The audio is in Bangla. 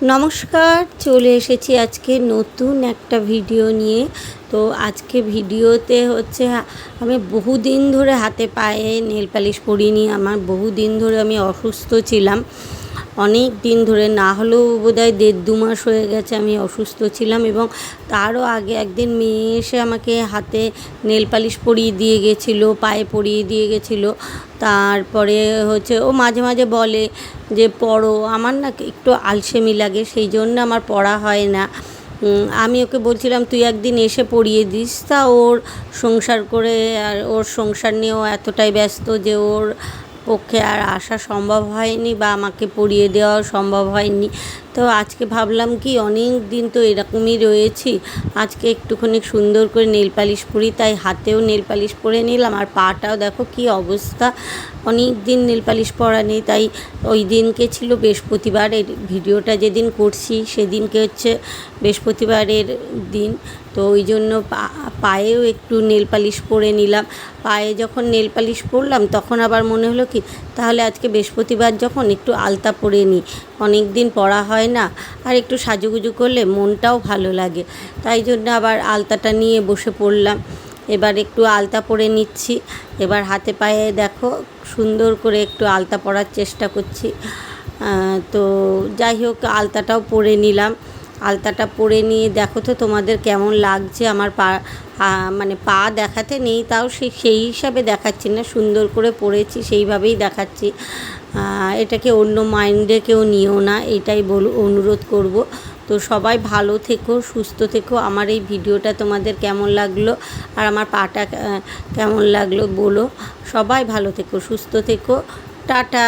নমস্কার, চলে এসেছি আজকে নতুন একটা ভিডিও নিয়ে। তো আজকে ভিডিওতে হচ্ছে আমি বহুদিন ধরে হাতে পায়ে নেল পালিশ পরিনি। আমার বহুদিন ধরে আমি অসুস্থ ছিলাম, অনেক দিন ধরে, না হলেও বোধহয় 1.5-2 মাস হয়ে গেছে আমি অসুস্থ ছিলাম। এবং তারও আগে একদিন মেয়ে এসে আমাকে হাতে নেল পালিশ পরিয়ে দিয়ে গেছিলো, পায়ে পরিয়ে দিয়ে গেছিলো। তারপরে হচ্ছে ও মাঝে মাঝে বলে যে পড়ো, আমার না একটু আলসেমি লাগে, সেই জন্য আমার পড়া হয় না। আমি ওকে বলছিলাম তুই একদিন এসে পড়িয়ে দিস, তা ওর সংসার করে আর ওর সংসার নিয়েও এতটাই ব্যস্ত যে ওর পক্ষে আর আসা সম্ভব হয়নি বা আমাকে পড়িয়ে দেওয়াও সম্ভব হয়নি। তো আজকে ভাবলাম কি অনেক দিন তো এরকমই রয়েছি, আজকে একটুখানি সুন্দর করে নেল পালিশ করি, তাই হাতেও নেল পালিশ পরে নিলাম। আর পাটাও দেখো কি অবস্থা, অনেক দিন নেল পালিশ পরা নেই। তাই ওই দিনকে ছিল বৃহস্পতিবার, এই ভিডিওটা যেদিন করছি সেদিনকে হচ্ছে বৃহস্পতিবারের দিন। তো ওই জন্য পায়েও একটু নেল পালিশ পরে নিলাম। পায়ে যখন নেল পালিশ পরলাম তখন আবার মনে হলো কি তাহলে আজকে বৃহস্পতিবার যখন একটু আলতা পরে নিই, অনেক দিন পরা হয় না, আর একটু সাজুগুজু করলে মনটাও ভালো লাগে। তাই জন্য আবার আলতাটা নিয়ে বসে পড়লাম। এবার একটু আলতা পরে নিচ্ছি। এবার হাতে পায়ে দেখো সুন্দর করে একটু আলতা পরার চেষ্টা করছি। তো যাই হোক, আলতাটাও পরে নিলাম। আলতাটা পরে নিয়ে দেখো তো তোমাদের কেমন লাগছে। আমার মানে পা দেখাতে নেই, তাও সেই হিসাবে দেখাচ্ছি না, সুন্দর করে পরেছি সেইভাবেই দেখাচ্ছি। এটাকে অন্য মাইন্ডে কেউ নিও না, এটাই অনুরোধ করব। তো সবাই ভালো থেকো, সুস্থ থেকো। আমার এই ভিডিওটা তোমাদের কেমন লাগলো আর আমার পাটা কেমন লাগলো বলো। সবাই ভালো থেকো, সুস্থ থেকো। টাটা।